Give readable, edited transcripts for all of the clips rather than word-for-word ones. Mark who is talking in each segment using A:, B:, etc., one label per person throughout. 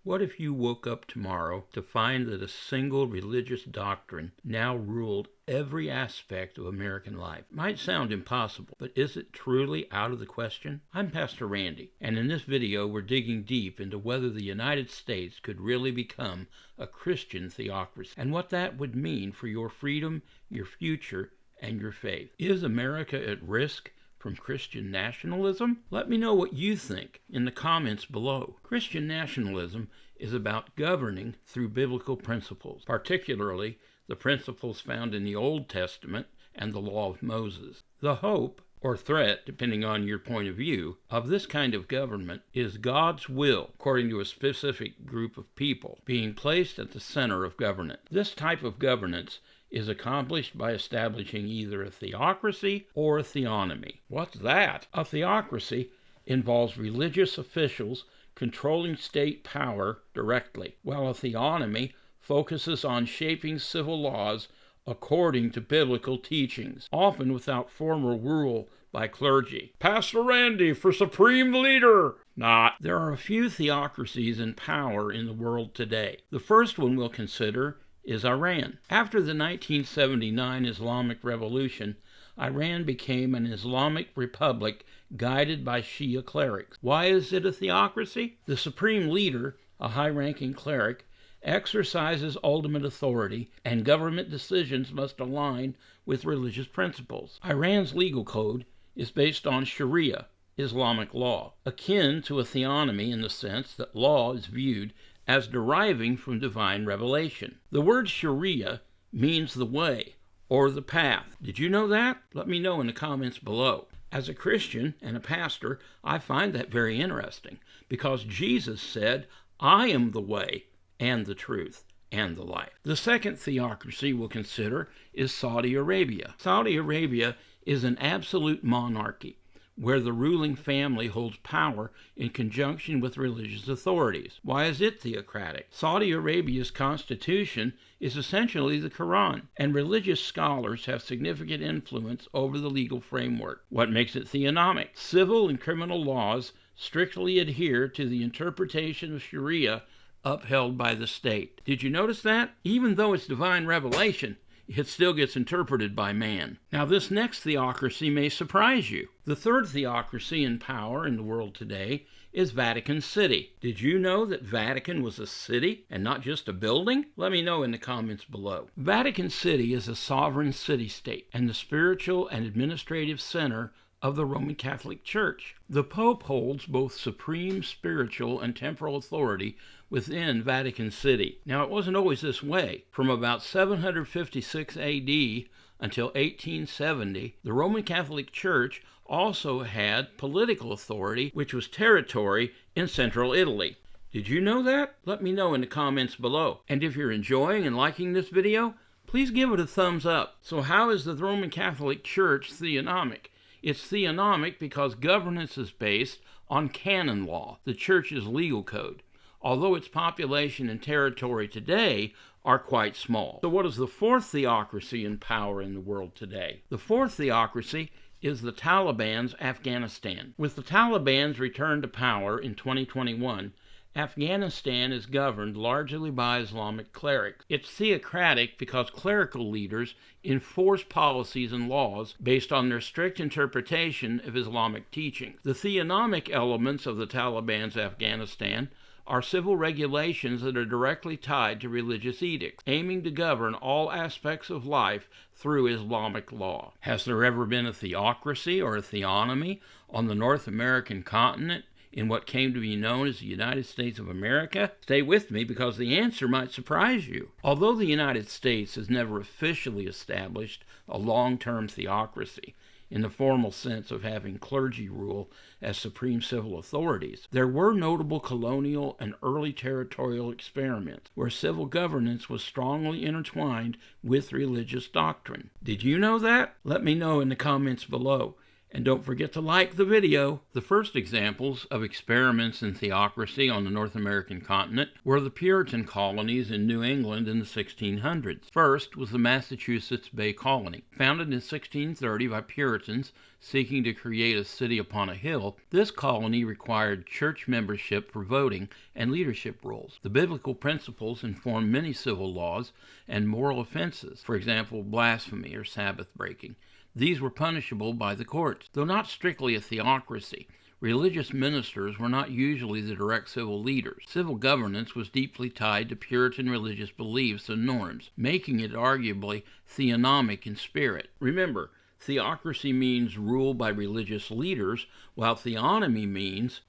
A: What if you woke up tomorrow to find that a single religious doctrine now ruled every aspect of American life? It might sound impossible, but is it truly out of the question? I'm Pastor Randy, and in this video we're digging deep into whether the United States could really become a Christian theocracy, and what that would mean for your freedom, your future, and your faith. Is America at risk from Christian nationalism? Let me know what you think in the comments below. Christian nationalism is about governing through biblical principles, particularly the principles found in the Old Testament and the Law of Moses. The hope, or threat, depending on your point of view, of this kind of government is God's will, according to a specific group of people, being placed at the center of governance. This type of governance is accomplished by establishing either a theocracy or a theonomy. What's that? A theocracy involves religious officials controlling state power directly, while a theonomy focuses on shaping civil laws according to biblical teachings, often without formal rule by clergy. Pastor Randy for Supreme Leader! Not. There are a few theocracies in power in the world today. The first one we'll consider is Iran. After the 1979 Islamic Revolution, Iran became an Islamic republic guided by Shia clerics. Why is it a theocracy? The supreme leader, a high-ranking cleric, exercises ultimate authority, and government decisions must align with religious principles. Iran's legal code is based on Sharia, Islamic law, akin to a theonomy in the sense that law is viewed as deriving from divine revelation. The word Sharia means the way or the path. Did you know that? Let me know in the comments below. As a Christian and a pastor, I find that very interesting because Jesus said, "I am the way and the truth and the life." The second theocracy we'll consider is Saudi Arabia. Saudi Arabia is an absolute monarchy where the ruling family holds power in conjunction with religious authorities. Why is it theocratic? Saudi Arabia's constitution is essentially the Quran, and religious scholars have significant influence over the legal framework. What makes it theonomic? Civil and criminal laws strictly adhere to the interpretation of Sharia upheld by the state. Did you notice that? Even though it's divine revelation, it still gets interpreted by man. Now, this next theocracy may surprise you. The third theocracy in power in the world today is Vatican City. Did you know that Vatican was a city and not just a building? Let me know in the comments below. Vatican City is a sovereign city-state and the spiritual and administrative center of the Roman Catholic Church. The Pope holds both supreme spiritual and temporal authority within Vatican City. Now, it wasn't always this way. From about 756 AD until 1870, the Roman Catholic Church also had political authority, which was territory in central Italy. Did you know that? Let me know in the comments below. And if you're enjoying and liking this video, please give it a thumbs up. So how is the Roman Catholic Church theonomic? It's theonomic because governance is based on canon law, the church's legal code, although its population and territory today are quite small. So what is the fourth theocracy in power in the world today? The fourth theocracy is the Taliban's Afghanistan. With the Taliban's return to power in 2021, Afghanistan is governed largely by Islamic clerics. It's theocratic because clerical leaders enforce policies and laws based on their strict interpretation of Islamic teachings. The theonomic elements of the Taliban's Afghanistan are civil regulations that are directly tied to religious edicts, aiming to govern all aspects of life through Islamic law. Has there ever been a theocracy or a theonomy on the North American continent in what came to be known as the United States of America? Stay with me because the answer might surprise you. Although the United States has never officially established a long-term theocracy in the formal sense of having clergy rule as supreme civil authorities, there were notable colonial and early territorial experiments where civil governance was strongly intertwined with religious doctrine. Did you know that? Let me know in the comments below. And don't forget to like the video. The first examples of experiments in theocracy on the North American continent were the Puritan colonies in New England in the 1600s. First was the Massachusetts Bay Colony. Founded in 1630 by Puritans seeking to create a city upon a hill, this colony required church membership for voting and leadership roles. The biblical principles informed many civil laws and moral offenses, for example, blasphemy or Sabbath breaking. These were punishable by the courts. Though not strictly a theocracy, religious ministers were not usually the direct civil leaders. Civil governance was deeply tied to Puritan religious beliefs and norms, making it arguably theonomic in spirit. Remember, theocracy means rule by religious leaders, while theonomy means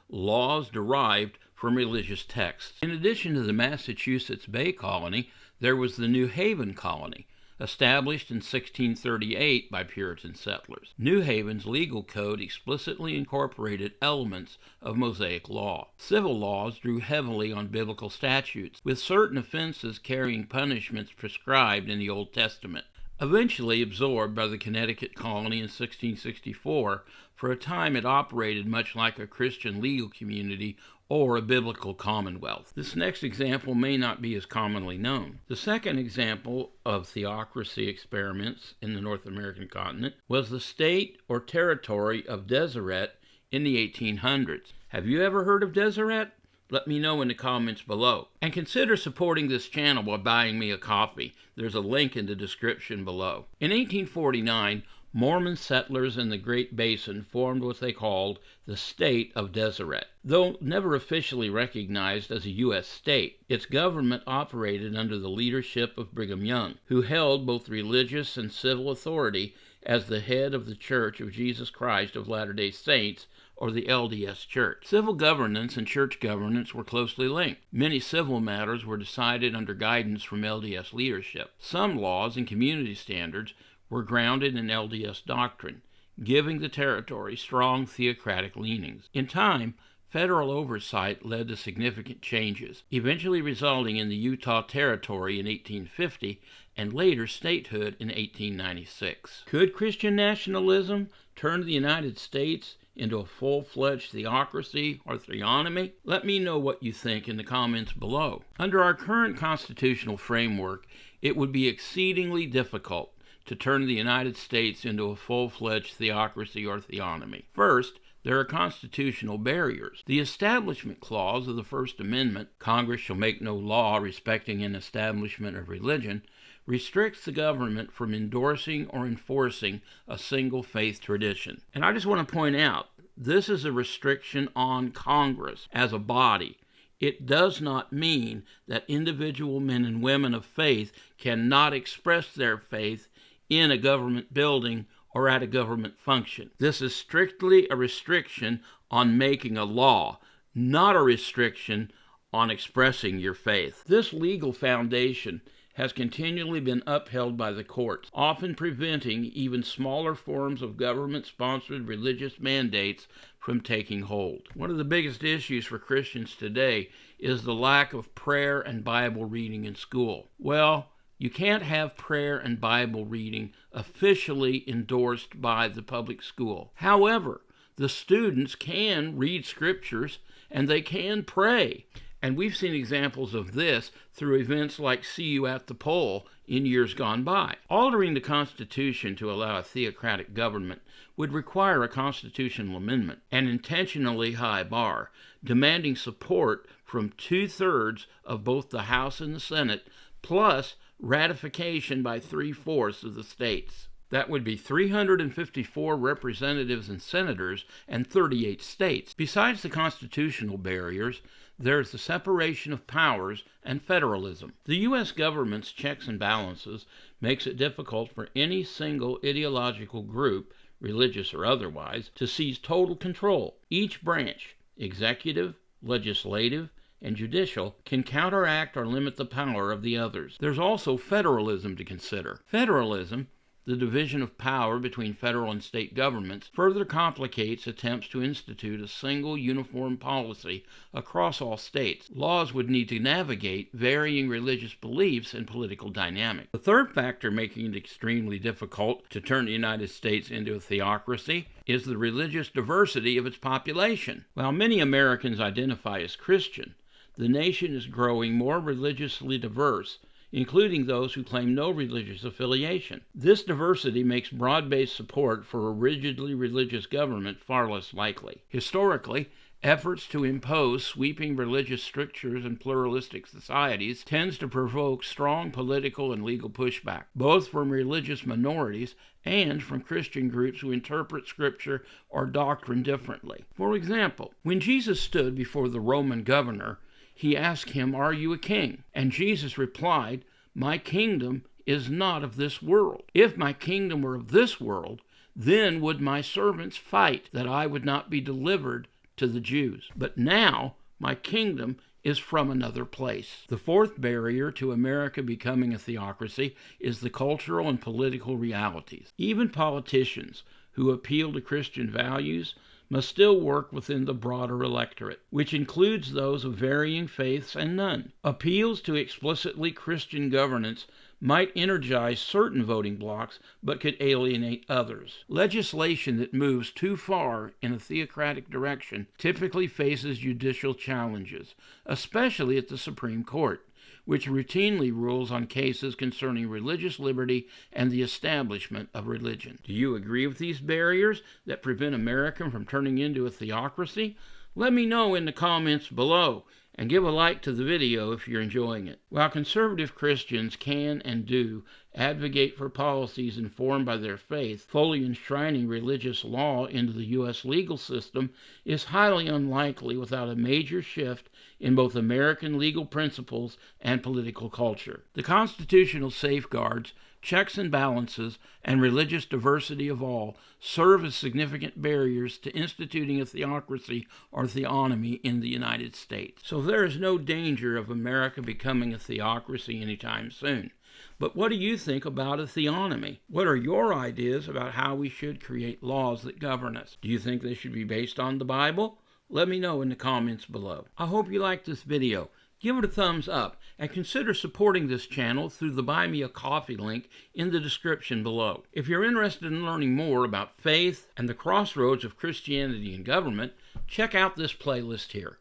A: laws derived from religious texts. In addition to the Massachusetts Bay Colony, there was the New Haven Colony, established in 1638 by Puritan settlers. New Haven's legal code explicitly incorporated elements of Mosaic law. Civil laws drew heavily on biblical statutes, with certain offenses carrying punishments prescribed in the Old Testament. Eventually absorbed by the Connecticut colony in 1664, for a time it operated much like a Christian legal community or a biblical commonwealth. This next example may not be as commonly known. The second example of theocracy experiments in the North American continent was the state or territory of Deseret in the 1800s. Have you ever heard of Deseret? Let me know in the comments below. And consider supporting this channel by buying me a coffee. There's a link in the description below. In 1849, Mormon settlers in the Great Basin formed what they called the State of Deseret. Though never officially recognized as a U.S. state, its government operated under the leadership of Brigham Young, who held both religious and civil authority as the head of the Church of Jesus Christ of Latter-day Saints, or the LDS Church. Civil governance and church governance were closely linked. Many civil matters were decided under guidance from LDS leadership. Some laws and community standards were grounded in LDS doctrine, giving the territory strong theocratic leanings. In time, federal oversight led to significant changes, eventually resulting in the Utah Territory in 1850 and later statehood in 1896. Could Christian nationalism turn the United States into a full-fledged theocracy or theonomy? Let me know what you think in the comments below. Under our current constitutional framework, it would be exceedingly difficult to turn the United States into a full-fledged theocracy or theonomy. First, there are constitutional barriers. The Establishment Clause of the First Amendment, Congress shall make no law respecting an establishment of religion, restricts the government from endorsing or enforcing a single faith tradition. And I just want to point out, this is a restriction on Congress as a body. It does not mean that individual men and women of faith cannot express their faith in a government building or at a government function. This is strictly a restriction on making a law, not a restriction on expressing your faith. This legal foundation has continually been upheld by the courts, often preventing even smaller forms of government-sponsored religious mandates from taking hold. One of the biggest issues for Christians today is the lack of prayer and Bible reading in school. Well, you can't have prayer and Bible reading officially endorsed by the public school. However, the students can read scriptures and they can pray. And we've seen examples of this through events like See You at the Poll in years gone by. Altering the Constitution to allow a theocratic government would require a constitutional amendment, an intentionally high bar, demanding support from 2/3 of both the House and the Senate, plus ratification by 3/4 of the states. That would be 354 representatives and senators and 38 states. Besides the constitutional barriers, there's the separation of powers and federalism. The U.S. government's checks and balances makes it difficult for any single ideological group, religious or otherwise, to seize total control. Each branch, executive, legislative, and judicial, can counteract or limit the power of the others. There's also federalism to consider. Federalism, the division of power between federal and state governments further complicates attempts to institute a single uniform policy across all states. Laws would need to navigate varying religious beliefs and political dynamics. The third factor making it extremely difficult to turn the United States into a theocracy is the religious diversity of its population. While many Americans identify as Christian, the nation is growing more religiously diverse, including those who claim no religious affiliation. This diversity makes broad-based support for a rigidly religious government far less likely. Historically, efforts to impose sweeping religious strictures in pluralistic societies tends to provoke strong political and legal pushback, both from religious minorities and from Christian groups who interpret Scripture or doctrine differently. For example, when Jesus stood before the Roman governor, he asked him, "Are you a king?" And Jesus replied, "My kingdom is not of this world. If my kingdom were of this world, then would my servants fight that I would not be delivered to the Jews. But now my kingdom is from another place." The fourth barrier to America becoming a theocracy is the cultural and political realities. Even politicians who appeal to Christian values must still work within the broader electorate, which includes those of varying faiths and none. Appeals to explicitly Christian governance might energize certain voting blocs, but could alienate others. Legislation that moves too far in a theocratic direction typically faces judicial challenges, especially at the Supreme Court, which routinely rules on cases concerning religious liberty and the establishment of religion. Do you agree with these barriers that prevent America from turning into a theocracy? Let me know in the comments below, and give a like to the video if you're enjoying it. While conservative Christians can and do advocate for policies informed by their faith, fully enshrining religious law into the U.S. legal system is highly unlikely without a major shift in both American legal principles and political culture. The constitutional safeguards, checks and balances, and religious diversity of all serve as significant barriers to instituting a theocracy or theonomy in the United States. So there is no danger of America becoming a theocracy anytime soon. But what do you think about a theonomy? What are your ideas about how we should create laws that govern us? Do you think they should be based on the Bible? Let me know in the comments below. I hope you liked this video. Give it a thumbs up and consider supporting this channel through the Buy Me a Coffee link in the description below. If you're interested in learning more about faith and the crossroads of Christianity and government, check out this playlist here.